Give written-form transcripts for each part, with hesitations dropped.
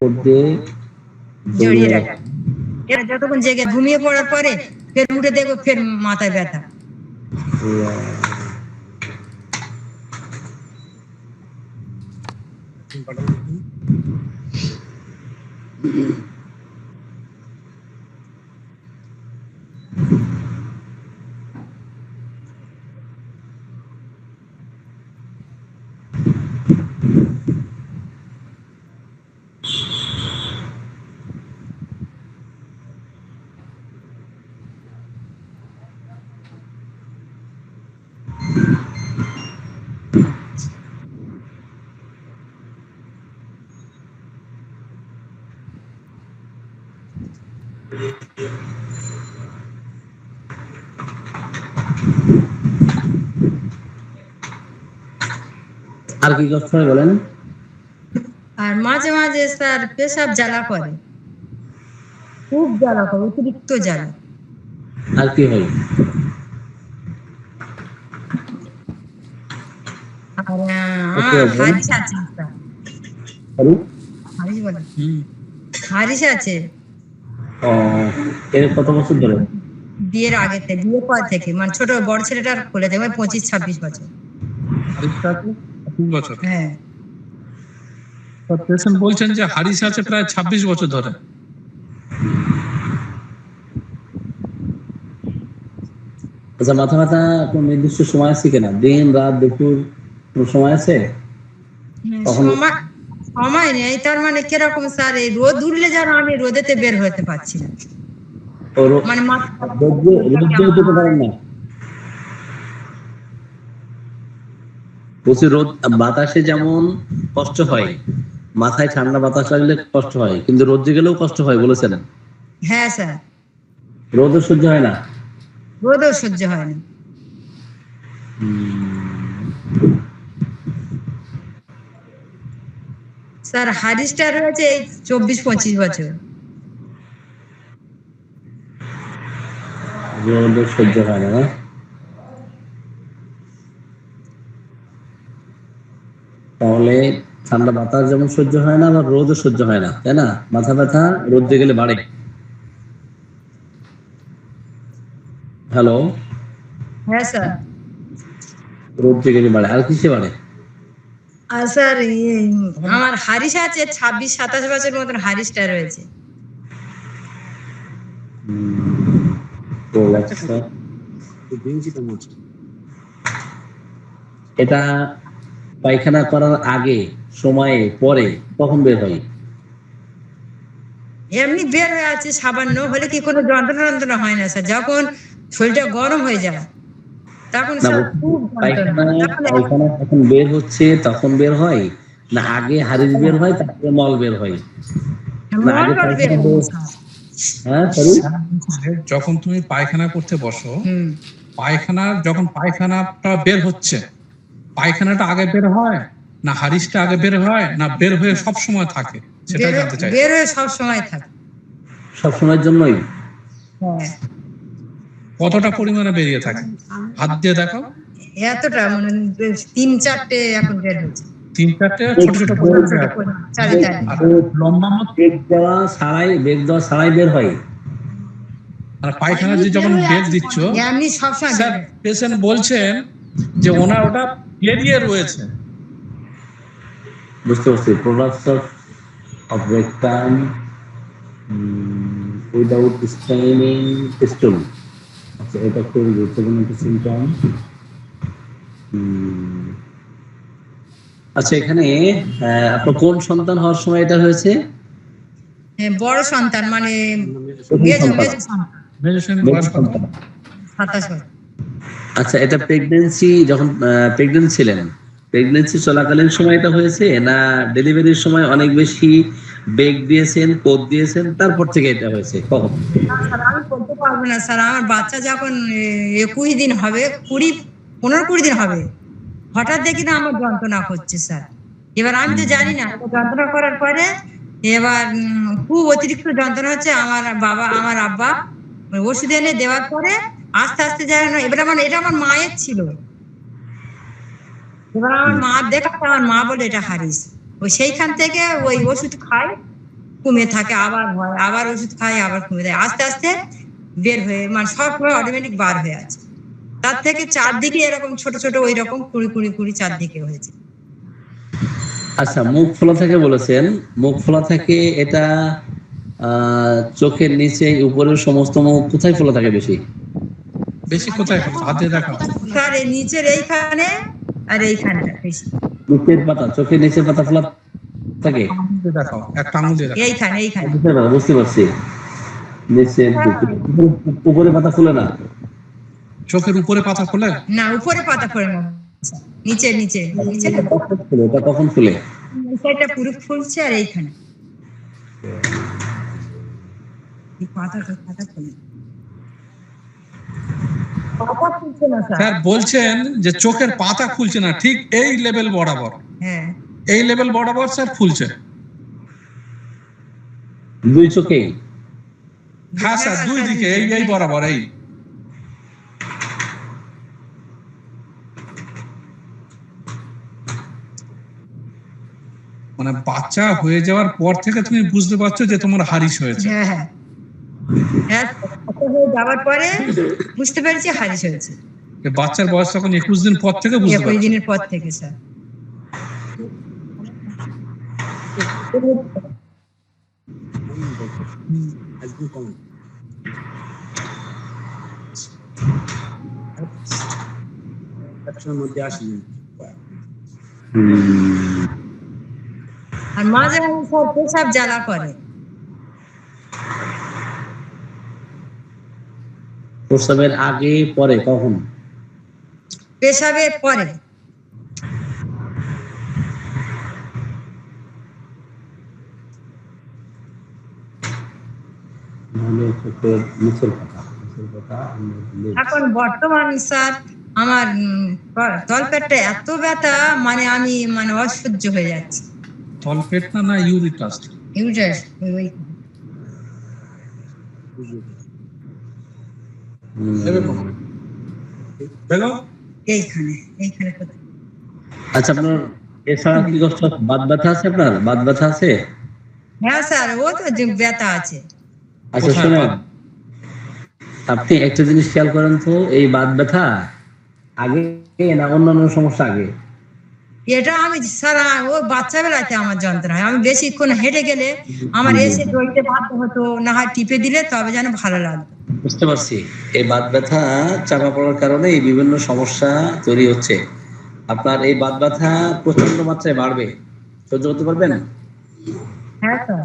মধ্যে জড়িয়ে রাখে। এরা যতক্ষণ জেগে ঘুমিয়ে পড়ার পরে ফের উঠে দেখো ফের মাথায় ব্যথা। আর কি কষ্ট হয় বলেন? আর মাঝে মাঝে স্যার পেশাব জ্বালা করে, খুব জ্বালা করে, অতিরিক্ত জ্বালা। আর কি হয়? আর আমার হারিস আছে স্যার। হারিস বলে হারিস আছে। ও, এর কত বছর ধরে? বিয়ের আগে থেকে, বিয়ের পর থেকে, মানে ছোট বড় ছেলেটার খুলে দেবে 25-26 বছর। বছর হ্যাঁ, পেশেন্ট বলছেন যে হারিস আছে প্রায় 26 বছর ধরে। আচ্ছা, মাথা ব্যথা কোন নির্দিষ্ট সময় আছে কিনা? দিন, রাত, দুপুর কোন সময় আছে? সময় সময় নেই। তার মানে কিরকম স্যার, এই রোদ উঠলে যেন আমি রোদেতে বের হতে পারছি না, মানে রোদ্রে যেতে পারেন না? বলছি রোদ বাতাসে যেমন কষ্ট হয়, মাথায় ঠান্ডা বাতাস লাগলে কষ্ট হয়, কিন্তু রোদ্রে গেলেও কষ্ট হয় বলেছেন। হ্যাঁ স্যার, রোদও সহ্য হয় না? রোদও সহ্য হয় না। স্যার হারিসটা রয়েছে এই 24-25 বছর। রোদও সহ্য হয় না, না? তাহলে ঠান্ডা বাতাস যেমন সহ্য হয় না, আবার রোদও সহ্য হয় না, তাই না? মাথা ব্যথা রোদ্রে গেলে বাড়ে। হ্যালো, হ্যাঁ স্যার। রোদ্রে গেলে বাড়ে, আর কিসে বাড়ে? আর স্যার আমার হারিস আছে 26-27 বছর মতন হারিসটা রয়েছে। এটা পায়খানা করার আগে, সময়ে, পরে, কখন বের হয়? এমনি বের হয়ে আছে, সামান্য হলে কি কোনো যন্ত্রণা যন্ত্রণা হয় না স্যার। যখন শরীরটা গরম হয়ে যায় তখন না, স্যার খুব পায়খানা যন্ত্রণা। পায়খানা যখন বের হচ্ছে তখন বের হয়, না আগে হারিস বের হয় তারপরে মল বের হয়? না আগে মলটা বের পায়খানা হয় বের? স্যার। হ্যাঁ, সরি। যখন তুমি পায়খানা করতে বসো, যখন পায়খানাটা বের হচ্ছে, পায়খানাটা আগে বের হয় না হারিসটা আগে বের হয়, না বের হয়ে সব সময় থাকে, সেটা জানতে চাই। বের হয়ে সব সময় থাকে। সব সময়ের জন্যই? হ্যাঁ। কতটা পরিমাণে বেরিয়ে থাকে হাত দিয়ে দেখো? এতটা মানে 3-4টে এখন বের হচ্ছে। 3-4টে ছোট ছোট লম্বা মতো বেগ দেওয়া ছাড়াই বের হয়। আর পায়খানা যে যখন বেগ দিচ্ছ, এমনি সবসময় স্যার পেশেন্ট বলছেন যে ওনার ওটা বেরিয়ে রয়েছে। বুঝতে পারছি। Products of rectum without straining stool. আচ্ছা, এটা খুব গুরুত্বপূর্ণ একটা সিমটম। আচ্ছা, এখানে আপনার কোন সন্তান হওয়ার সময় এটা হয়েছে? বড় সন্তান, মানে আচ্ছা, এটা যখন প্রেগনেন্ট ছিলেন, প্রেগনেন্সি চলাকালীন সময় এটা হয়েছে, না ডেলিভারির সময় অনেক বেশি বেগ দিয়েছেন, কোদ দিয়েছেন, তারপর থেকে এটা হয়েছে? কখন? আমি বলতে পারবো না স্যার। আমার বাচ্চা যখন 21 দিন হবে, 15-20 দিন হবে, হঠাৎ দেখি না আমার যন্ত্রণা করছে স্যার। এবার আমি তো জানি না, যন্ত্রণা করার পরে এবার খুব অতিরিক্ত যন্ত্রণা হচ্ছে। আমার আব্বা ওষুধ এনে দেওয়ার পরে আস্তে আস্তে যায় না। এবার এটা আমার মায়ের ছিল। এবার আমার মা দেখাচ্ছে, আমার মা বলে এটা হারিস। সেইখান থেকে ওই ওষুধ খায়, কমে থাকে, আবার হয়, আবার ওষুধ খাই, আবার কমে যায়, আস্তে আস্তে বের হয়ে মানে সব অটোমেটিক বার হয়ে আছে। তার থেকে চারদিকে এরকম ছোট ছোট ওই রকম কুড়ি কুড়ি কুড়ি চারদিকে হয়েছে। আচ্ছা, মুখ ফোলা থাকে বলেছেন, মুখ ফোলা থাকে এটা চোখের নিচে উপরের সমস্ত মুখ কোথায় ফোলা থাকে বেশি? বেশি কোথায় হাত দিয়ে দেখাও। স্যার এই নিচের এইখানে আর এইখানটা বেশি। নিচের পাতা, চোখের নিচের পাতা ফোলা থাকে? আঙুল দিয়ে দেখাও, একটা আঙুল দিয়ে দেখাও। এইখানে এইখানে বুঝতে পারছি। নিচের দিকে। উপরে পাতা ফুলে না? চোখের উপরে পাতা খোলে না, উপরে পাতা পড়ে না, নিচে নিচে নিচে এটা কখন ফুলে? এটা পুরো ফুলছে আর এইখানে এই পাতাটা পাতা ফুলে পাতা ফুলছে না স্যার। স্যার বলছেন যে চোখের পাতা খুলছে না, ঠিক এই লেভেল বরাবর, হ্যাঁ এই লেভেল বরাবর স্যার ফুলছে। দুই চোখেই? হ্যাঁ স্যার, দুই দিকে, এই এই বরাবর, এই মানে বাচ্চা হয়ে যাওয়ার পর থেকে তুমি বুঝতে পারছো যে তোমার হারিস হয়েছে। হ্যাঁ হ্যাঁ হ্যাঁ, বাচ্চা হয়ে যাওয়ার পরে বুঝতে পেরেছি হারিস হয়েছে। বাচ্চার বয়স তখন 21 দিন পর থেকে বুঝতে 21 পারছো। দিনের পর থেকে স্যার। আর মাঝে মাঝে স্যার পেশাব জ্বালা করে। প্রসবের আগে পরে কখন? পেশাবের পরে। এখন বর্তমান স্যার আমার তলপেটটা এত ব্যথা, মানে আমি মানে অসহ্য হয়ে যাচ্ছে। তলপেট না, না ইউরিটাস? ইউটারাস ওই এইখানে এইখানে কোথায়। আচ্ছা, আপনার এছাড়া কি কষ্ট? বাত ব্যথা আছে আপনার? বাত ব্যথা আছে? হ্যাঁ স্যার, ও তো যে ব্যথা আছে। আচ্ছা শুনুন, আপনি একটা জিনিস খেয়াল করেন তো, এই বাত ব্যথা আগে না অন্যান্য সমস্যা আগে? এটা আমি স্যার ও বাচ্চা বেলাতে আমার যন্ত্রণা হয়। আমি বেশিক্ষণ হেঁটে গেলে আমার এসে দইতে বাধ্য হতো, না হয় টিপে দিলে তবে যেন ভালো লাগতো। বুঝতে পারছি। এই বাত ব্যথা চাপা পড়ার কারণে এই বিভিন্ন সমস্যা তৈরি হচ্ছে। আপনার এই বাত ব্যথা প্রচন্ড মাত্রায় বাড়বে, সহ্য করতে পারবেন? হ্যাঁ স্যার।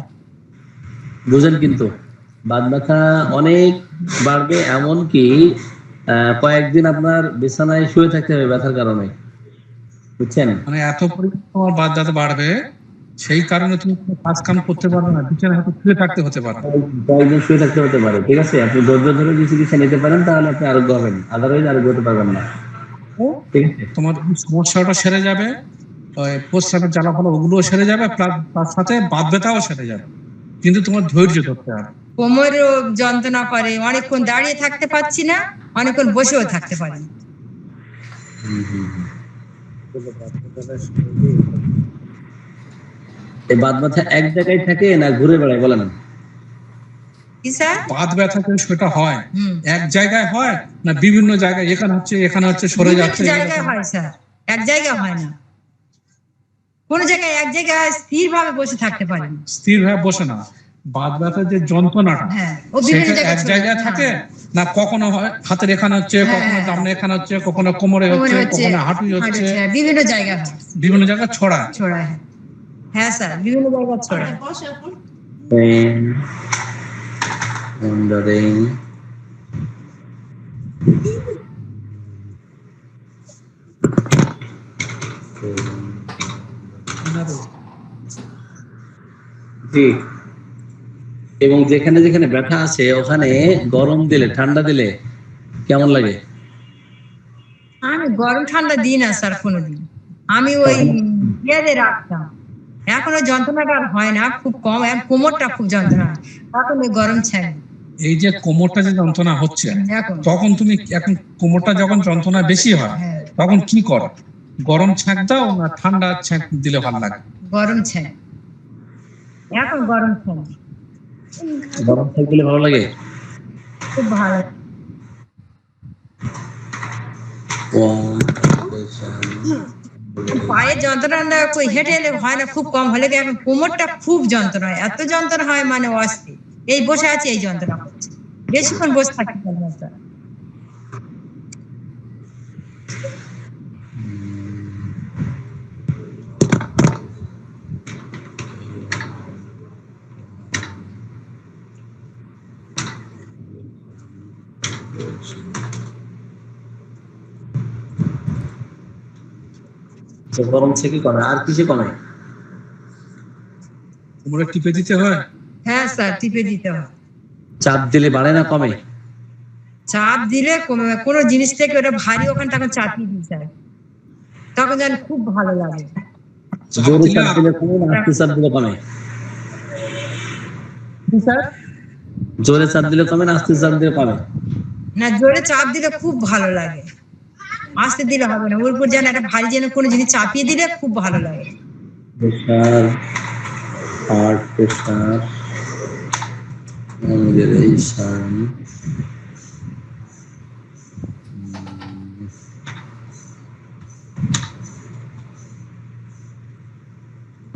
বুঝেন কিন্তু বাত ব্যথা অনেক বাড়বে, এমনকি কয়েকদিন আপনার বিছানায় শুয়ে থাকতে হবে ব্যথার কারণে, বুঝছেন? মানে এত পরিমাণ তোমার বাত ব্যথা বাড়বে, সেই কারণে তুমি কোনো কাজ কাম করতে পারবে না, বিছানায় হয়তো শুয়ে থাকতে হতে পারে। কয়েকদিন শুয়ে থাকতে হতে পারে, ঠিক আছে? আপনি ধৈর্য ধরে যদি চিকিৎসা নিতে পারেন তাহলে আপনি আরোগ্য হবেন, আদারওয়াইজ আরোগ্য হতে পারবেন না, ঠিক আছে? তোমার সমস্যাটা সেরে যাবে, প্রস্রাবের জ্বালা ফলা ওগুলোও সেরে যাবে, প্লাস তার সাথে বাত ব্যথাও সেরে যাবে, কিন্তু তোমার ধৈর্য ধরতে হবে। কোমরেও যন্ত্রণা করে, অনেকক্ষণ দাঁড়িয়ে থাকতে পারছি না, অনেকক্ষণ বসেও থাকতে পারি না। এই বাত ব্যথা এক জায়গায় থাকে না ঘুরে বেড়ায় বলেন? কি স্যার? বাত ব্যথা কিন্তু সেটা হয় এক জায়গায় হয় না বিভিন্ন জায়গায়, এখানে হচ্ছে সরে যাচ্ছে? বিভিন্ন জায়গায় হয় স্যার, এক জায়গায় হয় না। কোন জায়গায় এক জায়গায় স্থির ভাবে বসে থাকতে পারি না। স্থির হয়ে বসে না, বাত ব্যথার যে যন্ত্রণাটা হ্যাঁ, ও বিভিন্ন সেটা জায়গায় এক জায়গায় থাকে না, কখনো হয় হাতের এখানে হচ্ছে, কখনো সামনে এখানে হচ্ছে, কখনো কোমরে হচ্ছে, কখনো হাঁটুই হচ্ছে, বিভিন্ন জায়গায় হয়, বিভিন্ন জায়গায় ছড়া। ছড়ায়। হ্যাঁ স্যার, বিভিন্ন জায়গায় ছড়ায়। Pain, wandering. জি, এবং যেখানে যেখানে ব্যথা আছে ওখানে গরম দিলে ঠান্ডা দিলে কেমন লাগে? আমি গরম ঠান্ডা দিই না স্যার কোনোদিন, আমি ওই ইয়েতে রাখতাম। এখন ওই যন্ত্রণাটা আর হয় না, খুব কম। এখন কোমরটা খুব যন্ত্রণা হয়, তখন ওই গরম ছাড়ি। এই যে কোমরটা যে যন্ত্রণা হচ্ছে, তখন তুমি এখন কোমরটা যখন যন্ত্রণা বেশি হয় তখন কি করো? গরম ছ্যাঁক দাও না ঠান্ডা ছ্যাঁক দিলে ভালো লাগে? গরম ছাড়ি। এখন গরম সময় গরম থাকলে ভালো লাগে? খুব ভালো। পায়ের যন্ত্রণা কই হেঁটে এলে হয় না, খুব কম হলে কি এখন কোমরটা খুব যন্ত্রণা হয়, এত যন্ত্রণা হয় মানে অস্থির। এই বসে আছে এই যন্ত্রণা করছে, বেশিক্ষণ বসে থাকতে পারি না স্যার। গরম থেকে কমে, আর কিসে কমে? কোমরে টিপে দিতে হয়। হ্যাঁ স্যার, টিপে দিতে হয়। চাপ দিলে বাড়ে না কমে? চাপ দিলে কোনো জিনিস থেকে ওটা ভারী, ওখানে তখন চাপিয়ে দিই স্যার, তখন যেন খুব ভালো লাগে। জোরে চাপ দিলে কমে না আস্তে চাপ দিলে কমে? স্যার জোরে চাপ দিলে কমে না আস্তে চাপ দিলে কমে? না, জোরে চাপ দিলে খুব ভালো লাগে, আস্তে দিলে হবে না। ওর উপর যেন একটা ভারী যেন কোনো জিনিস চাপিয়ে দিলে খুব ভালো লাগে। প্রেশার, হার্ট প্রেশার, মডারেশন,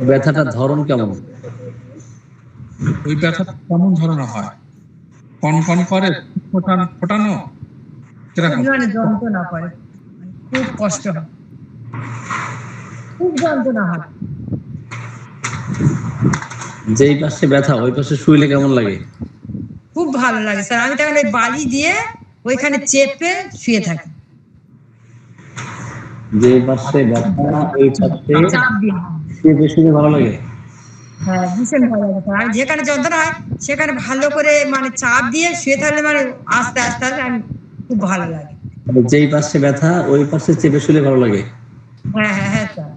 ব্যথাটার ধরন কেমন? ওই ব্যথা কেমন ধরনের হয়? কনকন করে, ফোটানো, কিরকম? মানে যন্ত্রণা করে, খুব কষ্ট হয়, খুব যন্ত্রণা হয়। যেই পাশে ব্যথা ওই পাশে শুইলে কেমন লাগে? খুব ভালো লাগে স্যার, আমি তখন ওই বালি দিয়ে ওইখানে চেপে শুয়ে থাকি। যেই পাশে ব্যথা ওই পাশে চাপ দিয়ে, শুয়ে শুয়ে ভালো লাগে? হ্যাঁ ভীষণ ভালো লাগে স্যার। আমি যেখানে যন্ত্রণা হয় সেখানে ভালো করে মানে চাপ দিয়ে শুয়ে থাকলে মানে আস্তে আস্তে আস্তে আমি খুব ভালো লাগে। যেই পাশে ব্যথা ওই পাশে চেপে শুলে ভালো লাগে? হ্যাঁ হ্যাঁ হ্যাঁ স্যার।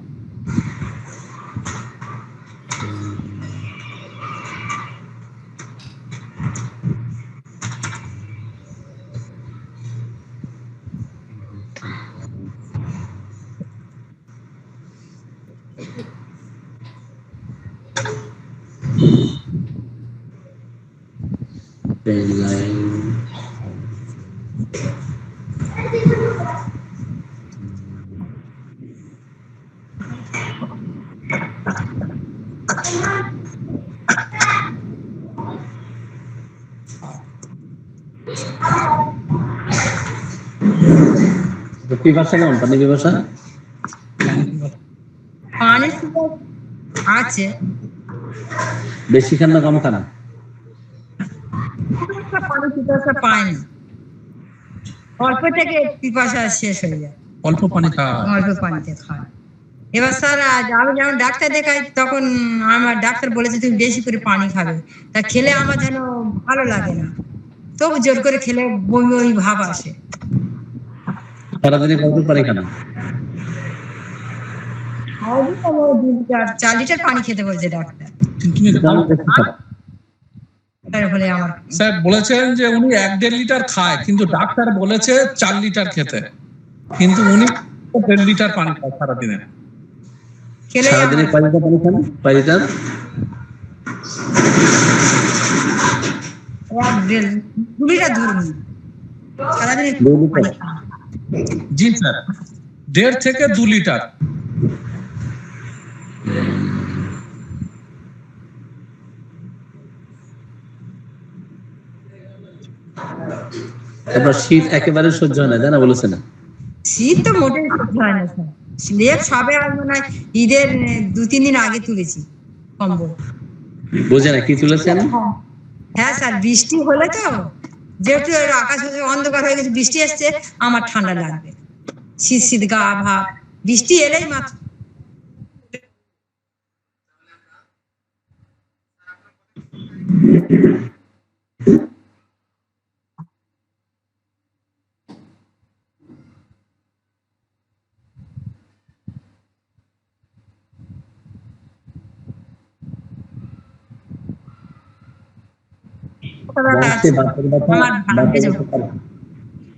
Pain line. পিপাসা কেমন? পানি পিপাসা পানি আছে, বেশি খান না কম খান? পানি পিপাসা পায় না, অল্প থেকে পিপাসা শেষ হয়ে যায়, অল্প পানি খাওয়া। অল্প পানিতে খায়। এবার স্যার আমি যখন ডাক্তার দেখাই তখন আমার ডাক্তার বলেছে তুমি বেশি করে পানি খাবে, তা খেলে আমার যেন ভালো লাগে না, তবু জোর করে খেলে বমি বমি ভাব আসে। সারাদিনে কত পানি খান? 4 লিটার পানি খেতে বলছে ডাক্তার। তারপরে আমার স্যার বলেছেন যে উনি 1-1.5 লিটার খায়, কিন্তু ডাক্তার বলেছে 4 লিটার খেতে, কিন্তু উনি 1.5 লিটার পানি খায় সারাদিনে। খেলে সারাদিনে কয় লিটার পানি খান? 5 লিটার? 2 লিটার ধরুন সারাদিনে। 2 লিটার? জি স্যার, 1.5 থেকে 2 লিটার। এবার শীত একেবারে সহ্য হয় না, জানা বলেছে না? শীত তো মোটেই সহ্য হয় না স্যার, স্লেপ সবে আর মনে হয় ঈদের 2-3 দিন আগে তুলেছি কম্বল। বুঝে না কি তুলেছেন? হ্যাঁ স্যার, বৃষ্টি হলে তো যেহেতু আকাশ অন্ধকার হয়ে গেছে, বৃষ্টি আসছে আমার ঠান্ডা লাগবে, শীত শীত গা ভাব, বৃষ্টি এলেই মাত্র।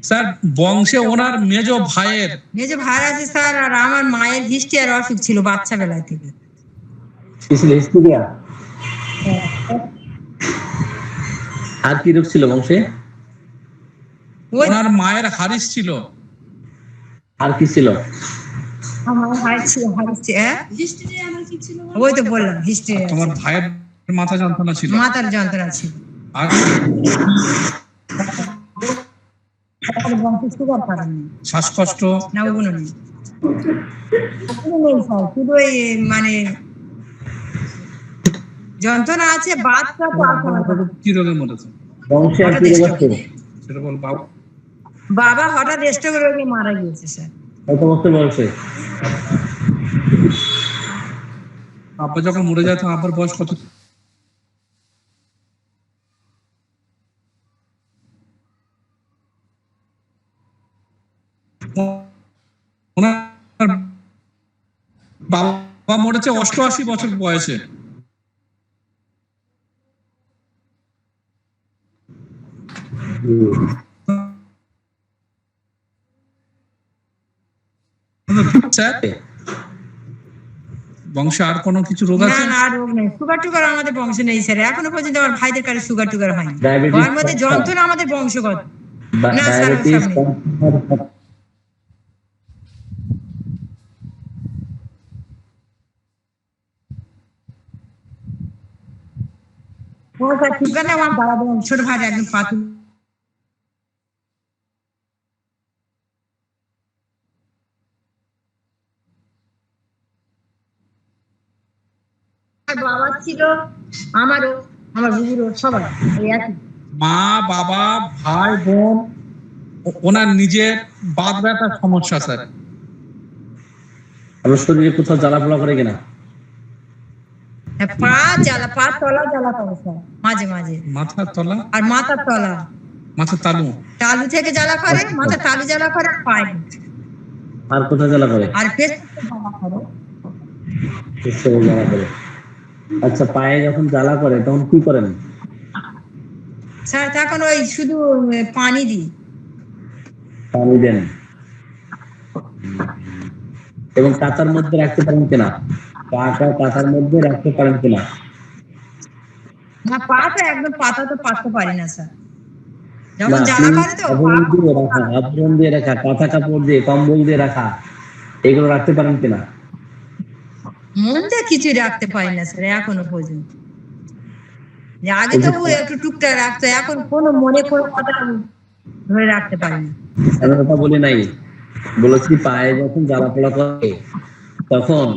স্যার বংশে ওনার মেজো ভাইয়ের আছে স্যার, আর আমার মায়ের হিস্ট্রি আর অসুখ ছিল বাচ্চা বেলা থেকে। আর কি রোগ ছিল বংশে? ওই ওনার মায়ের হারিস ছিল। আর কি ছিল? আমার ওই তো বললাম হিস্ট্রি আর তোমার ভাইয়ের মাথা যন্ত্রণা ছিল। মাথার যন্ত্রণা ছিল। আর সুগার কারণে শ্বাসকষ্ট। না, ওগুলো নেই। ওগুলো নেই স্যার, শুধু ওই মানে যন্ত্রণা আছে, বাতটা তো আছে আমার কাছে। কি রোগে মরেছে? বংশে আর কি রোগ আছে? সেটা বল বাবু। বাবা হঠাৎ স্ট্রোক রোগে মারা গিয়েছে স্যার। কত বছর বয়সে? আব্বা যখন মরে যায় তখন আব্বার বয়স কত? ওনার বাবা মরেছে 88 বছর বয়সে। স্যার বংশে আর কোনো কিছু রোগ না আছে? না, আর রোগ নেই। সুগার টুগার আমাদের বংশে নেই স্যার, এখনো পর্যন্ত আমার ভাইদের কাছে সুগার টুগার হয়নি। ডায়াবেটিস, ওর মধ্যে যন্ত্রণা আমাদের বংশগত। না স্যার, ডায়াবেটিস, ওসব নেই। ও স্যার সুগার না, আমার বাবা ছোট ভাই একদম পাতলা। আমার বাবা ছিল, আমারও, আমার বুবুরও, সবার এই একই। মা বাবা ভাই বোন ওনার নিজের বাত ব্যথার সমস্যা স্যার। আমার শরীরে কোথাও জ্বালাপোড়া করে কিনা? পা জ্বালা, পা তলা জ্বালা করে স্যার মাঝে মাঝে, মাথার তলা, আর মাথার তলা, মাথার তালু, তালু থেকে জ্বালা করে, মাথা তালু জ্বালা করে, আর পায়ে, আর কোথায় জ্বালা করে? আর পেছনে জ্বালা করে। পেছনে জ্বালা করে। আচ্ছা, পায়ে যখন জ্বালা করে তখন কি করেন? স্যার তখন ওই শুধু পানি দিই। পানি দেন এবং কাঁথার মধ্যে রাখতে পারেন কিনা? পাটা কাঁথার মধ্যে রাখতে পারেন কিনা? না, পাটা একদম পাতা তো পাততে পারি না স্যার, না, যখন জ্বালা করে তো আবরণ দিয়ে রাখা, আবরণ দিয়ে রাখা, কাঁথা কাপড় দিয়ে, কম্বল দিয়ে রাখা, এগুলো রাখতে পারেন কিনা? মন দিয়ে কিছুই রাখতে পারি না স্যার এখনো পর্যন্ত। যে আগে তো ও একটু টুকটাক রাখতো, এখন কোনো মনে কোনো কথা ধরে রাখতে পারি না। আমি কথা বলি নাই, বলেছি পায়ে যখন জ্বালা পোড়া করে তখন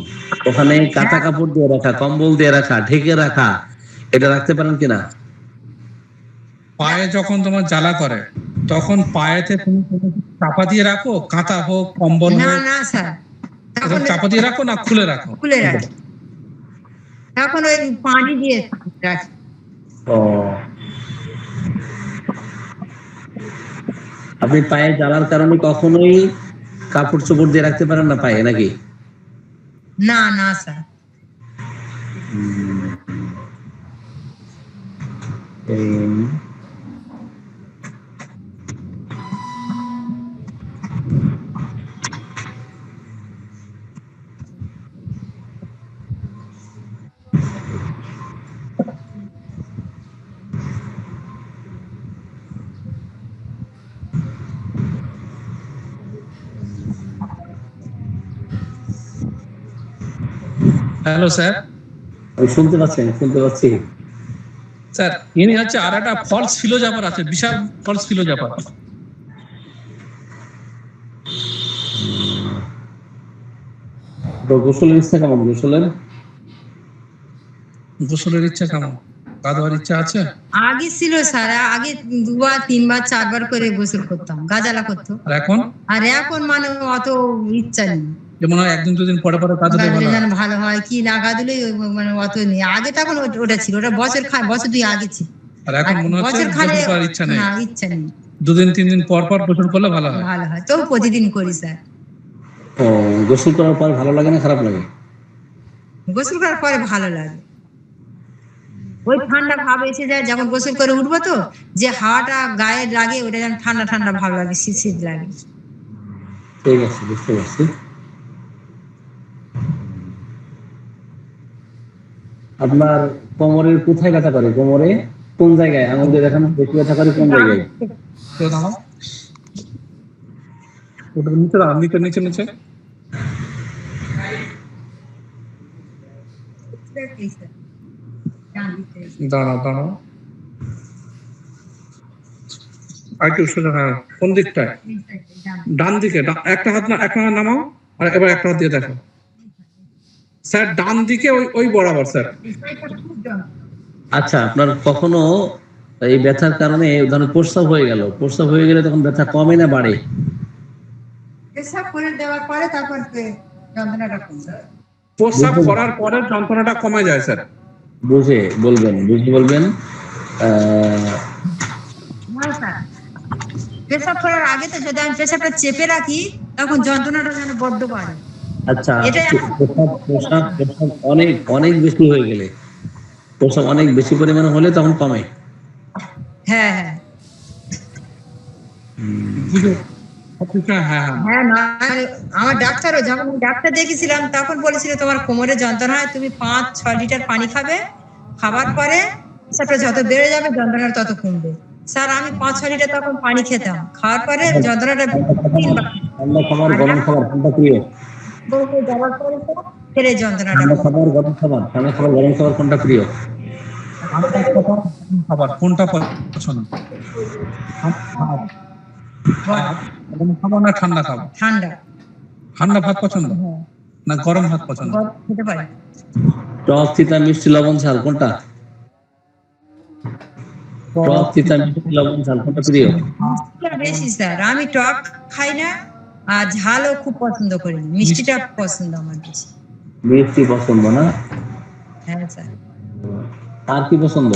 ওখানে কাঁথা কাপড় দিয়ে রাখা, কম্বল দিয়ে রাখা, ঢেকে রাখা, এটা রাখতে পারেন কিনা? পায়ে যখন তোমার জ্বালা করে তখন পায়েতে তুমি কোনো কিছু চাপা দিয়ে রাখো, কাঁথা হোক কম্বল না হোক, না স্যার, এরকম তখন চাপা দিয়ে রাখো না খুলে রাখো? খুলে রাখি, তখন ওই পানি দিয়ে রাখি। ও, আপনি পায়ে জ্বালার কারণে কখনোই কাপড় চোপড় দিয়ে রাখতে পারেন না পায়ে, নাকি? না না স্যার। Hello sir. আমি শুনতে পাচ্ছেন, শুনতে পাচ্ছি। স্যার ইনি হচ্ছে আর একটা ফলস ফিলোজাফার আছে, বিশাল ফলস ফিলোজাফার। তো গোসলের ইচ্ছা কেমন? গোসলের ইচ্ছা কেমন? গা ধোয়ার ইচ্ছা আছে? আগে ছিল স্যার, আগে 2বার 3বার 4বার করে গোসল করতাম, গাজালা করতো। আর এখন? আর এখন মানে অত ইচ্ছা নেই। যেমন হয় একদিন দুদিন পরে পরে গা ধুলে ভালো হয়। ভালো হয় কি না, গা দিলে মানে অত নেই। আগে তখন ওটা ছিল, ওটা বছর 2 আগে ছিল। আর এখন মনে হচ্ছে বছর খানে গোসল করার ইচ্ছা নেই। না, ইচ্ছা নেই। 2 দিন 3 দিন পর পর গোসল করলে ভালো হয়। ভালো হয় তো, প্রতিদিন করি স্যার। ও, গোসল করার পর ভালো লাগে না খারাপ লাগে? গোসল করার পরে ভালো লাগে। ওই ঠান্ডা ভাব এসে যায় যখন গোসল করে উঠবো, তো যে হাওয়াটা গায়ে লাগে ওটা যেন ঠান্ডা ঠান্ডা ভাব লাগে, শীত শীত লাগে। ঠিক আছে, বুঝতে পারছি। আপনার কোমরের কোথায় ব্যথা করে? কোমরে কোন জায়গায়? আঙুল দিয়ে দেখান বেশি ব্যথা করে কোন জায়গায়? তো দাঁড়াও, ওটা নিচে দাঁড়াও, নিচে নিচে নিচে দাঁড়াও দাঁড়াও, আরেকটু সোজা, হ্যাঁ কোন দিকটায়? ডান দিকে, একটা হাত না, একটা হাত নামাও, আর এবার একটা হাত দিয়ে দেখো স্যার, ডান দিকে ওই ওই বরাবর স্যার। আচ্ছা, আপনার কখনো এই ব্যথার কারণে ধরুন প্রস্রাব হয়ে গেল, প্রস্রাব হয়ে গেলে তখন ব্যথা কমে না বাড়ে? পেশাব করে দেওয়ার পরে তারপর যন্ত্রণাটা কমে। প্রস্রাব করার পরে যন্ত্রণাটা কমে যায় স্যার। বুঝে বলবেন, বুঝে বলবেন। না স্যার, পেশাব করার আগে তো যদি আমি পেশাবটা চেপে রাখি তখন যন্ত্রণাটা যেন বড্ড বাড়ে। আচ্ছা, এটাই প্রস্রাব অনেক অনেক বেশি হয়ে গেলে, প্রস্রাব অনেক বেশি পরিমাণে হলে তখন কমে। হ্যাঁ হ্যাঁ বুঝো? হ্যাঁ হ্যাঁ হ্যাঁ, না আমার ডাক্তারও, যখন ডাক্তার দেখেছিলাম তখন বলেছিল তোমার কোমরে যন্ত্রণা হয়, তুমি 5-6 লিটার পানি খাবে, খাবার পরে সেটা যত বেড়ে যাবে যন্ত্রণাটা তত কমবে। স্যার আমি 5-6 লিটার তখন পানি খেতাম, খাওয়ার পরে যন্ত্রণাটা ঠান্ডা খাবার গরম খাবার কোনটা প্রিয়? যাওয়ার পরে ফেরে যন্ত্রণাটা ঠান্ডা খাবার গরম খাবার, ঠান্ডা খাবার গরম খাবার কোনটা প্রিয়? খাবার কোনটা পছন্দ? গরম খাবার না ঠান্ডা খাবার? ঠান্ডা। ঠান্ডা ভাত পছন্দ না গরম ভাত পছন্দ? খেতে পারি। টক, তিতা, মিষ্টি, লবণ, ঝাল কোনটা? টক, তিতা, মিষ্টি, লবণ, ঝাল কোনটা প্রিয়? বেশি স্যার, আমি টক খাই না আর ঝালও খুব পছন্দ করি না, মিষ্টিটা পছন্দ আমার বেশি। মিষ্টি পছন্দ না? হ্যাঁ স্যার। আর কি পছন্দ?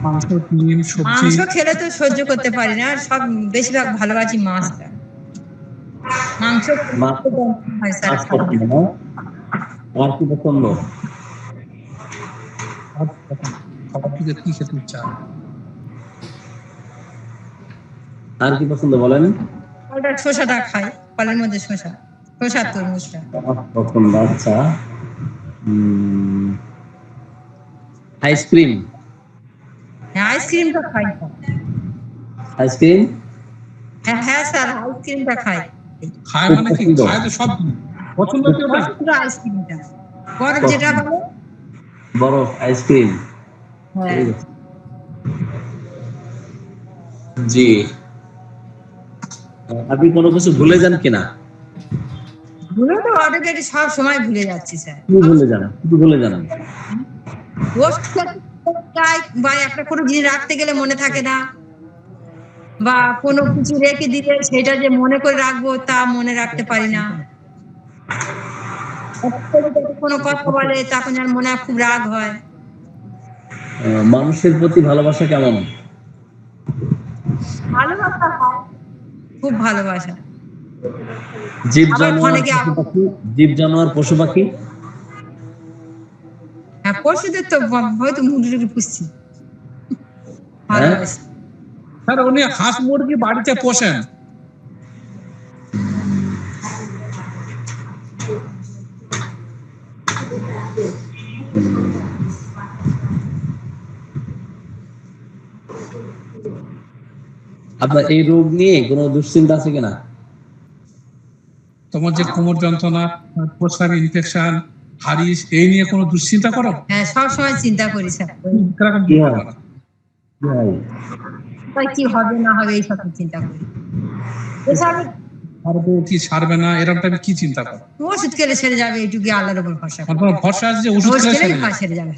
মাংস, ডিম, সবজি। মাংস খেলে তো সহ্য করতে পারি না, সব বেশিরভাগ ভালোবাসি মাছটা। মাংস হয় স্যার। আর কি পছন্দ? খাবার থেকে কি খেতে ইচ্ছা? আর কি পছন্দ বলেন? ফলটা শসাটা খাই, ফলের মধ্যে শসা, শসা তরমুজটা পছন্দ। আচ্ছা, আইসক্রিম? হ্যাঁ আইসক্রিমটা খাই। আইসক্রিম? হ্যাঁ হ্যাঁ স্যার, আইসক্রিমটা খাই। খায় মানে কি? খায় তো সব পছন্দ কি ওটা? আইসক্রিমটা বরফ যেটা বলে, বরফ আইসক্রিম। হ্যাঁ। জি, আপনি কোনো কিছু ভুলে যান কিনা? ভুলে তো অটোমেটিক সব সময় ভুলে যাচ্ছি স্যার। কি ভুলে যান? কি ভুলে যান? বা একটা কোনো জিনিস রাখতে গেলে মনে থাকে না, বা কোনো কিছু রেখে দিলে সেটা যে মনে করে রাখবো তা মনে রাখতে পারি না। কোনো কথা বলে তখন যেন মনে খুব রাগ হয়। মানুষের প্রতি ভালোবাসা কেমন? ভালোবাসা হয়, খুব ভালোবাসা। জীব জানোয়ার, পশু পাখি? হ্যাঁ পশুদের তো হয়তো মুরগি পুষছি, ভালোবাসি। স্যার উনি হাঁস মুরগি বাড়িতে পোষেন? আপনার এই রোগ নিয়ে কোনো দুশ্চিন্তা আছে কিনা? তোমার যে কোমর যন্ত্রণা, প্রস্রাব ইনফেকশন, হারিস, এই নিয়ে কোনো দুশ্চিন্তা করো? হ্যাঁ সব সময় চিন্তা করি স্যার, কি হবে না হবে এই সব চিন্তা করি। কি ছাড়বে না এরকম টাইপের কি চিন্তা করো? ওষুধ খেলে সেরে যাবে এইটুকু আল্লাহর উপর ভরসা। ভরসা আছে যে ওষুধ খেলে সেরে যাবে।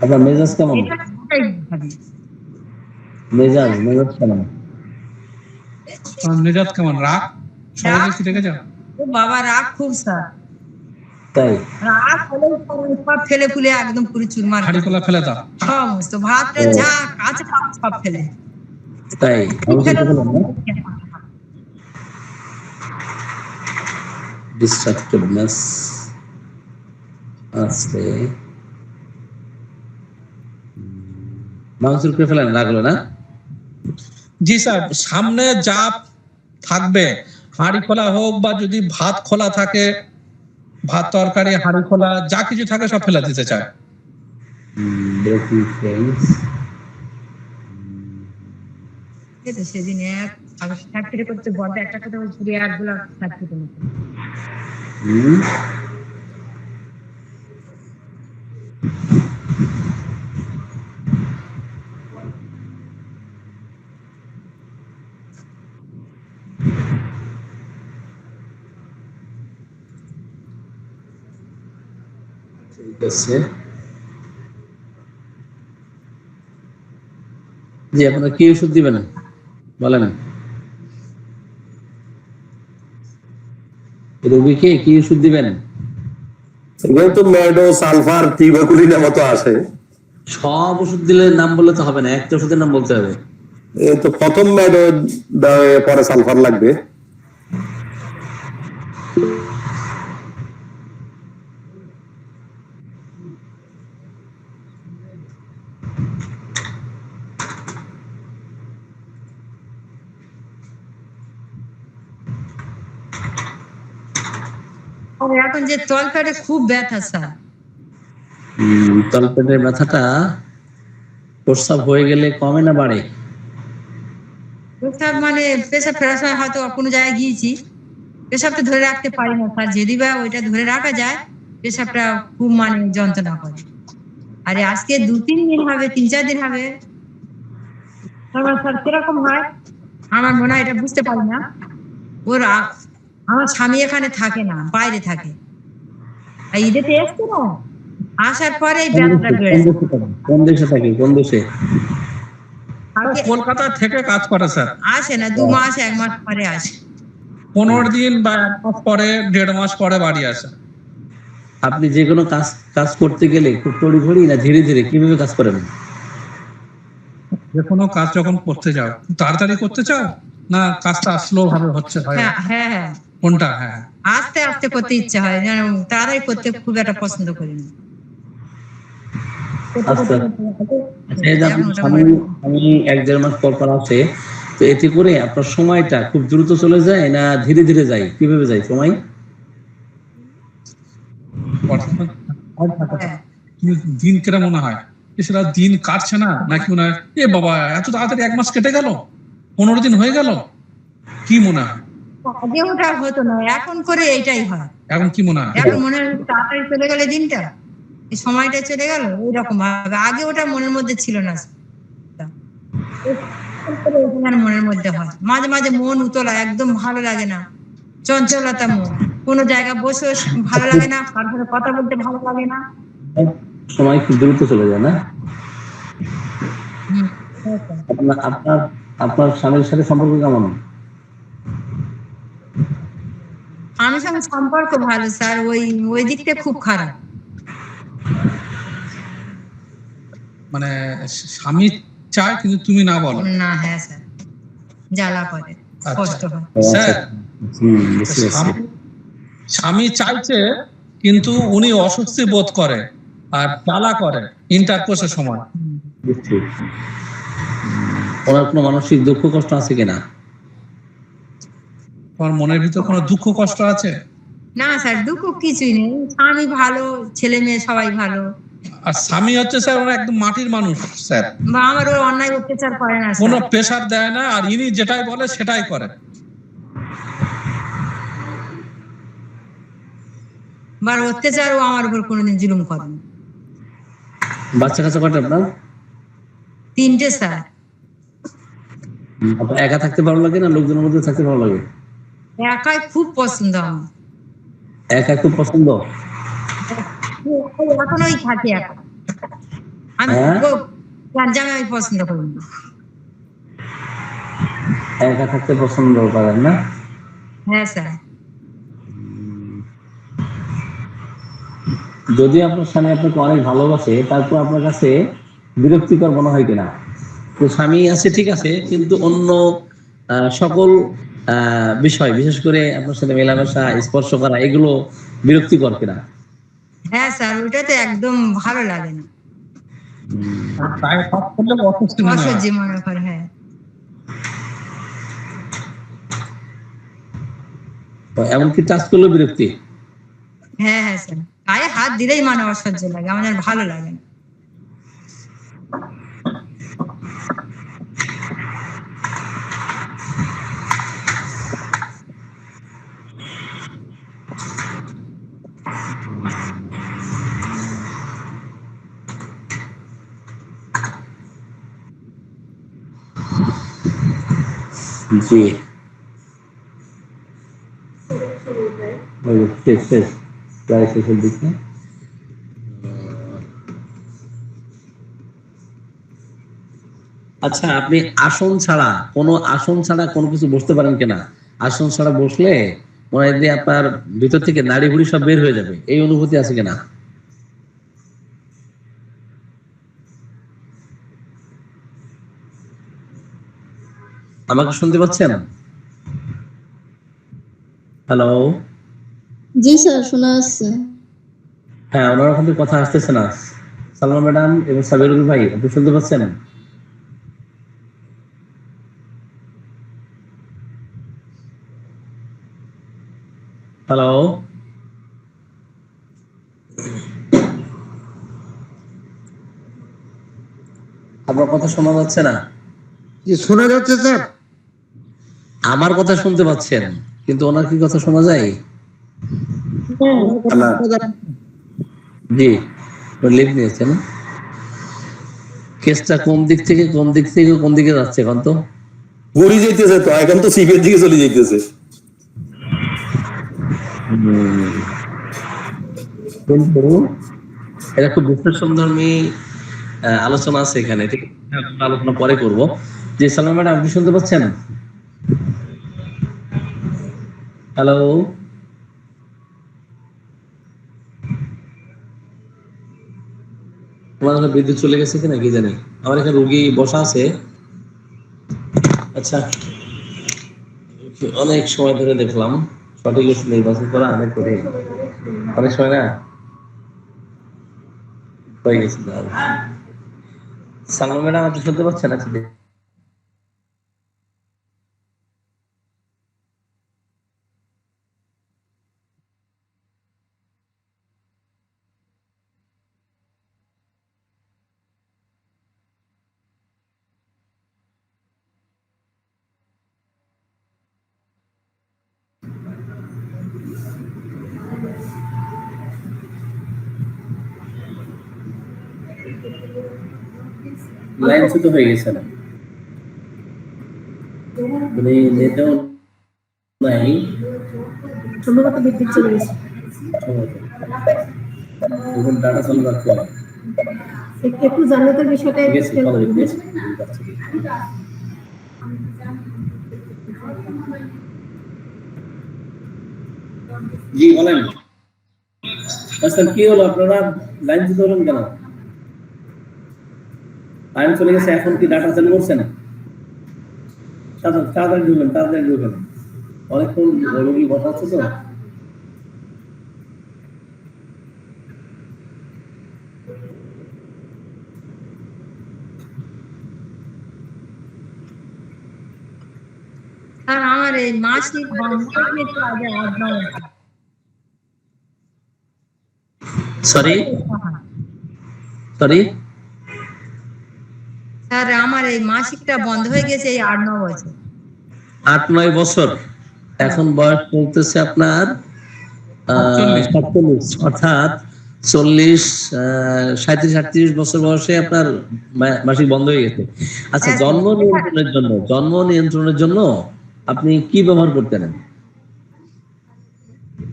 আপনার মেজাজ কেমন? মেজাজ কেমন? মেজাজ কেমন? রাগ সহজে কি রেগে যাও? ও বাবা রাগ খুব স্যার। তাই? রাগ হলে সব ফেলে ফুলে একদম পুরো চুরমার হাড়ি কলা ফেলে দাও, সমস্ত ভাতটা যা কাঁচা সব ফেলে। তাই? ডিস্ট্রাক্টেডনেস আছে। মাংসের করে ফেলেন, রাখলো না? জি স্যার, সামনে যা থাকবে হাঁড়ি খোলা হোক বা যদি ভাত খোলা থাকে ভাত তরকারি হাঁড়ি খোলা যা কিছু থাকে সব ফেলে দিতে চায়। এই তো সেদিন এক ফ্যাক্টরি করতে বড় একটা কথা বলছি, একগুলো ফ্যাক্টরি মতো। ঠিক আছে, জি আপনারা কি ওষুধ দিবেন বলেন, রোগীকে কি ওষুধ দিবেন? এগুলো তো ম্যাডো সালফার টিবাকুলিনের মতো আছে। সব ওষুধ দিলে নাম বললে তো হবে না, একটা ওষুধের নাম বলতে হবে। এই তো প্রথম ম্যাডো পরে সালফার লাগবে। আর এখন যে তলপেটে খুব ব্যথা স্যার। তলপেটের ব্যথাটা প্রস্রাব হয়ে গেলে কমে না বাড়ে? পেশাব মানে পেশাব ফেরার সময় হয়তো কোনো জায়গায় গিয়েছি, পেশাবটা ধরে রাখতে পারি না স্যার। যদি বা ওইটা ধরে রাখা যায়, পেশাবটা খুব মানে যন্ত্রণা করে। আরে আজকে 2-3 দিন হবে, 3-4 দিন হবে। আমার স্যার কিরকম হয় আমার মনে হয় এটা বুঝতে পারি না। আমার স্বামী এখানে থাকে না, বাইরে থাকে। আর ঈদেতে এসছে না, আসার পরে এই ব্যথাটা বেড়ে যায়। কোন দেশে থাকে, কোন দেশে? কলকাতা থেকে কাজ করে স্যার। আসে না, 2 মাস 1 মাস পরে আসে। 15 দিন বা 1 মাস পরে, 1.5 মাস পরে বাড়ি আসে। আপনি যে কোনো কাজ করতে গেলে খুব তড়িঘড়ি না ধীরে ধীরে কিভাবে কাজ করেন? যে কোনো কাজ যখন করতে যাও তাড়াতাড়ি করতে চাও না কাজটা স্লো ভাবে হচ্ছে হয়? হ্যাঁ হ্যাঁ হ্যাঁ, কোনটা? হ্যাঁ, আস্তে আস্তে করতে ইচ্ছে হয়, যেন তাড়াতাড়ি করতে খুব একটা পছন্দ করি না। আচ্ছা, এই যে আপনার স্বামী 1-1.5 মাস পর পর আসে, তো এতে করে আপনার সময়টা খুব দ্রুত চলে যায় না ধীরে ধীরে যায়, কিভাবে যায় সময়? হ্যাঁ। দিন কেটে মনে হয় সেটা দিন কাটছে না, নাকি মনে হয় এ বাবা এত তাড়াতাড়ি 1 মাস কেটে গেল, 15 দিন হয়ে গেল, কি মনে হয়? আগে ওটা হতো না, এখন করে এইটাই হয়। এখন কি মনে হয়? এখন মনে হয় তাড়াতাড়ি চলে গেলে দিনটা, এই সময়টা চলে গেল এইরকম ভাবে। আগে ওটা মনের মধ্যে ছিল না, মনের মধ্যে হয়। মাঝে মাঝে মন উতলা, একদম ভালো লাগে না, চঞ্চলতা মন, কোনো জায়গায় বসে ভালো লাগে না, কার সাথে কথা বলতে ভালো লাগে না। সময় খুব দ্রুত চলে যায় না? হুম। আপনার আপনার আপনার স্বামীর সাথে সম্পর্ক কেমন? আমার সঙ্গে সম্পর্ক ভালো স্যার, ওই দিকটা খুব খারাপ। মানে স্বামী চায় কিন্তু তুমি না বলো? না, হ্যাঁ স্যার, জ্বালা করে, কষ্ট হয় স্যার। বুঝতে পারছি। স্বামী চাইছে কিন্তু উনি অস্বস্তি বোধ করে আর জ্বালা করে ইন্টারকোর্সের সময়। বুঝছি। ওনার কোনো মানসিক দুঃখ কষ্ট আছে কিনা? তোমার মনের ভিতর কোনো দুঃখ কষ্ট আছে? না স্যার, দুঃখ কিছুই নেই, স্বামী ভালো, ছেলে মেয়ে সবাই ভালো। আর স্বামী হচ্ছে স্যার ওরা একদম মাটির মানুষ স্যার, বা আমার ওর অন্যায় অত্যাচার করে না কোনো স্যার। প্রেসার দেয় না, আর ইনি যেটাই বলে সেটাই করে। বা অত্যাচার ও আমার উপর কোনোদিন জুলুম করে না। বাচ্চা কাচ্চা কয়টা আপনার? 3টে স্যার। আপনার একা থাকতে ভালো লাগে না লোকজনের মধ্যে থাকতে ভালো লাগে? একাই খুব পছন্দ আমার। একা খুব পছন্দ? এখন ওই থাকি একা। আমি জামাই পছন্দ করি না। একা থাকতে পছন্দ করেন না? হ্যাঁ স্যার। যদি আপনার স্বামী আপনাকে অনেক ভালোবাসে, তারপর আপনার কাছে বিরক্তিকর মনে হয় কিনা? তো স্বামী আছে ঠিক আছে, কিন্তু অন্য সকল বিষয়, বিশেষ করে আপনার সাথে মেলামেশা, স্পর্শ করা, এগুলো বিরক্তিকর কিনা? হ্যাঁ স্যার, ওইটা তো একদম ভালো লাগে না, গায়ে হাত করলে অস্বস্তি মনে হয়। অসহ্য মনে করে। হ্যাঁ, তো এমনকি টাচ করলেও বিরক্তি? হ্যাঁ হ্যাঁ স্যার, গায়ে হাত দিলেই মানে অসহ্য লাগে, আমার যেন ভালো লাগে না। জি, শেষ শেষ, প্রায় শেষের দিকে। আচ্ছা, আপনি আসন ছাড়া কোনো কিছু বসতে পারেন কিনা? আসন ছাড়া বসলে মনে হয় যে আপনার ভিতর থেকে নাড়ি ভুড়ি সব বের হয়ে যাবে, এই অনুভূতি আছে কিনা? আমাকে শুনতে পাচ্ছেন? হ্যালো? জি স্যার, শোনা যাচ্ছে। হ্যাঁ, ওনার ওখান থেকে কথা আসতেছে না। সালমা ম্যাডাম এবং সাবিরুল ভাই, আপনি শুনতে পাচ্ছেন? হ্যালো? আপনার কথা শোনা যাচ্ছে না। জি শোনা যাচ্ছে স্যার। আমার কথা শুনতে পাচ্ছেন, কিন্তু ওনার কি কথা শোনা যায়? না, জি, লিভ নিয়েছেন। কেসটা কোন দিক থেকে কোন দিকে যাচ্ছে এখন? তো গড়ি যাইতেছে তো, এখন তো সিপের দিকে চলে যাইতেছে। কিন্তু এটা খুব বিশ্লেষণধর্মী আলোচনা আছে এখানে, ঠিক আছে? আমরা আলোচনা পরে করব। যে সালমা ম্যাডাম, আপনি শুনতে পাচ্ছেন? হ্যালো? তোমার বিদ্যুৎ চলে গেছে কিনা কি জানি, আমার এখানে রুগী বসা আছে। আচ্ছা, অনেক সময় ধরে দেখলাম সঠিক ওষুধ নির্বাচন করা অনেক কঠিন, অনেক সময় না হয়ে গেছে। সালমা ম্যাডাম, আপনি শুনতে পাচ্ছেন? আচ্ছা, লাইন চ্যুত হয়ে গেছে না, মানে নেটেও নাই, সম্ভবত বিদ্যুৎ চলে গেছে। এখন ডাটা চালু রাখতে হবে। একটু জান্নাতের বিষয়টা গেছি, ভালো হয়েছে। জি বলেন। আচ্ছা, কি হলো আপনারা লাইন চ্যুত হলেন কেন? লাইন চলে গেছে, এখন কি ডাটা চালু করছেন? তাড়াতাড়ি ঢুকবেন। অনেকক্ষণ রোগী বসা আছে তো। স্যার আমার এই মাসিক বন্ধ হয়েছে আগে 8-9 মাস। সরি, স্যার আমার এই মাসিকটা বন্ধ হয়ে গেছে এই 8-9 বছর। 8-9 বছর। এখন বয়স চলতেছে আপনার 47, অর্থাৎ 40, 37-38 বছর বয়সে আপনার মাসিক বন্ধ হয়ে গেছে। আচ্ছা, হ্যাঁ, জন্ম নিয়ন্ত্রণের জন্য আপনি কি ব্যবহার করতেন?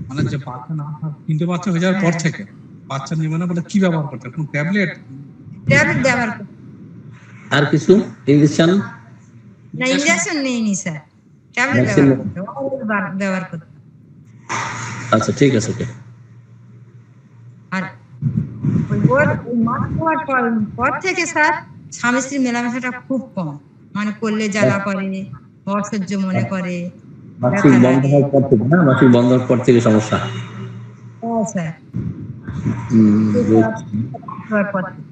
মানে যে বাচ্চা না তিনটে বাচ্চা হয়ে যাওয়ার পর থেকে বাচ্চা নেবে না বলে কি ব্যবহার করতে? কোন ট্যাবলেট? ট্যাবলেট ব্যবহার করি। আর কিছু ইনজেকশন? না, ইনজেকশন নেইনি স্যার, ট্যাবলেট ব্যবহার করতে। আচ্ছা, ঠিক আছে, ওকে। আর ওর মাস হওয়ার পর থেকে স্যার স্বামী স্ত্রী মেলামেশাটা খুব কম, মানে করলে জ্বালা করে, অসহ্য মনে করে। মাসিক বন্ধ হওয়ার পর থেকে না? মাসিক বন্ধ হওয়ার পর থেকে সমস্যা? হ্যাঁ স্যার। হওয়ার পর থেকে।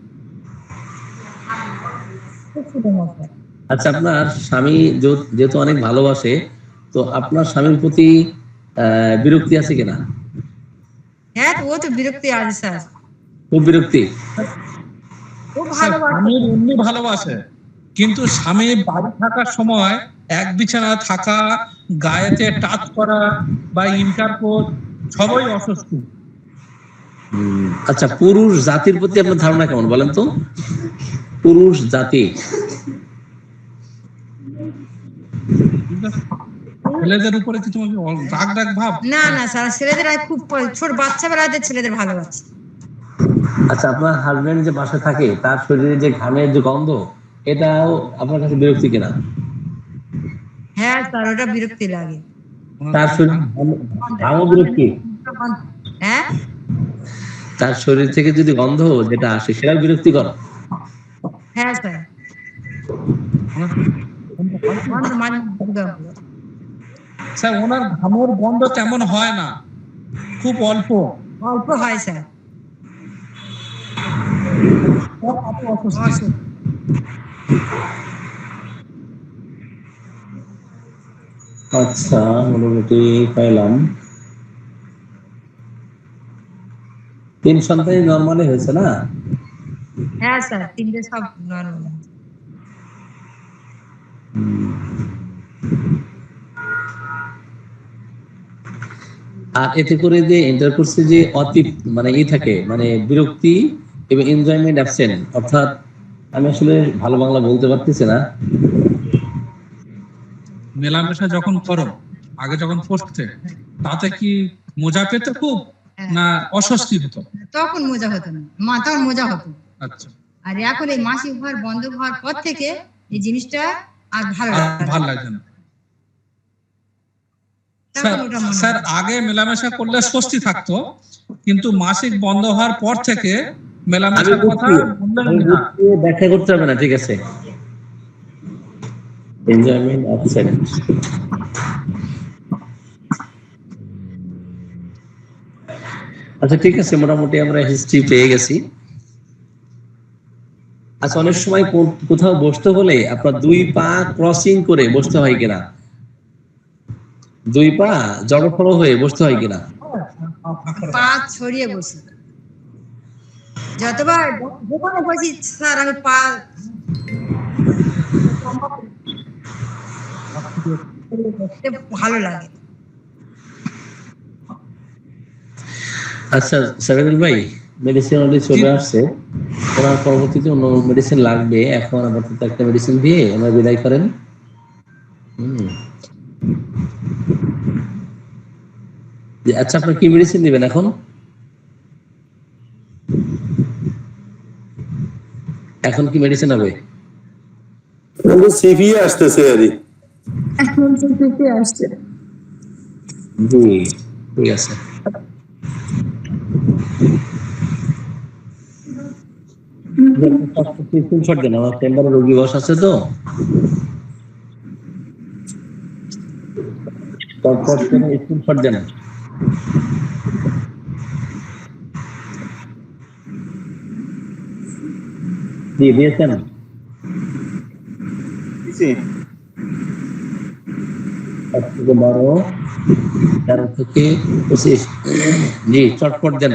আচ্ছা, আপনার স্বামী যেহেতু অনেক ভালোবাসে, তো আপনার স্বামীর প্রতি বিরক্তি আছে কিনা? হ্যাঁ, তো ও তো বিরক্তি আছে স্যার। খুব বিরক্তি। ও স্যার, ভালোবাসে। স্বামীর এমনি ভালোবাসে, কিন্তু স্বামী বাড়ি থাকার সময় এক বিছানা থাকা, গায়েতে টাচ করা বা ইন্টারকোর্স সবই অস্বস্তি। আচ্ছা, পুরুষ জাতির প্রতি আপনার ধারণা কেমন বলেন তো? পুরুষ জাতি ছেলেদের উপরে কি তোমাকে রাগ রাগ ভাব? না না স্যার, ছেলেদের আর খুব ছোট বাচ্চা বেলাতে ছেলেদের ভালোবাসে। আচ্ছা, আপনার হাজবেন্ড যে বাসায় থাকে তার শরীরে যে ঘামের যে গন্ধ, এটাও আপনার কাছে বিরক্তি কিনা? হ্যাঁ স্যার, ওটা বিরক্তি লাগে। তার শরীর ঘামও বিরক্তি? হ্যাঁ তার শরীর থেকে যদি গন্ধ যেটা আসে সেটাও বিরক্তিকর? হ্যাঁ স্যার, মাঝে মাঝে স্যার, ওনার ঘামের গন্ধ তেমন হয় না, খুব অল্প। অল্প হয় স্যার। অস্বস্তি। আচ্ছা, মোটামুটি পাইলাম। 3 সন্তানই নর্মালি হয়েছে না? হ্যাঁ স্যার, তিনটে সব নরমাল। আর এতে করে যে ইন্টারকোর্সে যে মানে থাকে, মানে বিরক্তি এবং এনজয়মেন্ট অ্যাবসেন্ট, অর্থাৎ আমি আসলে ভালো বাংলা বলতে পারতেছি না। মেলামেশা যখন করো, আগে যখন পড়তে, তাতে কি মজা পেতে খুব, না অস্বস্তি হতো? তখন মজা হতো না, তখন মজা হতো। আচ্ছা, আর এখন এই মাসিক ঘর বন্ধ হওয়ার পর থেকে এই জিনিসটা আর ভালো আর লাগে না। ভালো লাগছে না। তখন ওটা মনে স্যার, হয়। আগে মেলামেশা করলে স্বস্তি থাকতো, কিন্তু মাসিক বন্ধ হওয়ার পর থেকে আমি মেলামেশার কথা বললেন না। ব্যাখ্যা করতে হবে না, ঠিক আছে? Enjoyment absent. আচ্ছা, ঠিক আছে, মোটামুটি আমরা হিস্ট্রি পেয়ে গেছি। আচ্ছা, অনেক সময় কোথাও বসতে হলে আপনার 2 পা ক্রসিং করে বসতে হয় কিনা? 2 পা জড়ফড় হয়ে বসতে হয় কিনা? পা ছড়িয়ে বসি, যতবার যেখানে বসি স্যার আমি পা ভালো লাগে। আচ্ছা সাবিনুল ভাই, মেডিসিন অলরেডি চলে আসছে, ওনার পরবর্তীতে অন্য মেডিসিন লাগবে, এখন আপাতত একটা মেডিসিন দিয়ে আমরা বিদায় করেন। আচ্ছা, আপনার কি মেডিসিন দিবেন এখন? এখন কি মেডিসিন হবে? সিভি আসতেছে আর এখন থেকে আসছে। জি, ঠিক আছে। স্ক্রিনশট দেন, আমার চেম্বারে রোগী বসা আছে তো। তারপর স্ক্রিনশট দেন। দিয়েছেন? 1 থেকে 12, 13 থেকে 25। জি, চটপট দেন।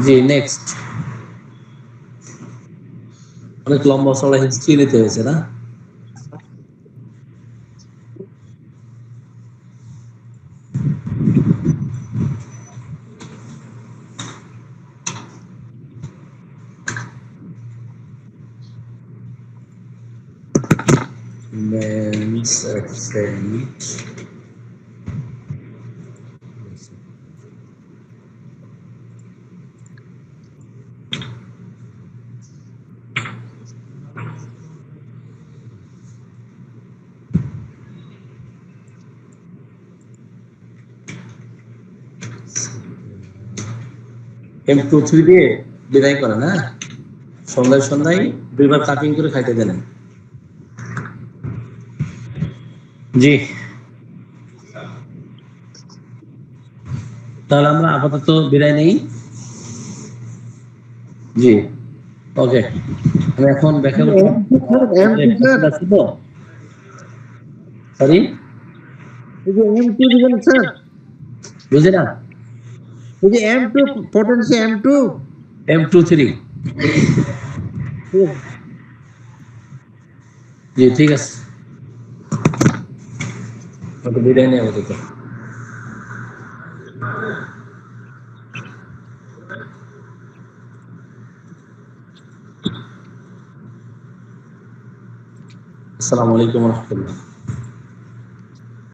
জি, নেক্সট। অনেক লম্বা চড়া হিস্ট্রি নিতে হয়েছে না? Men's absent. M23 দিয়ে বিদায় করে না, সন্ধ্যায় সন্ধ্যায় 2 বার কাটিং করে খাইতে দেন। জি, তাহলে আমরা আপাতত বিদায় নেই। জি, ওকে। আমি এখন ব্যাখ্যা করতে আছে তো সরি M2 দিবেন স্যার, বুঝে না এই যে M2 পটেন্সি M2 M23 জি ঠিক আছে ওকে বিদায় নিয়ে আমাদের আসসালামু আলাইকুম ওয়া রাহমাতুল্লাহ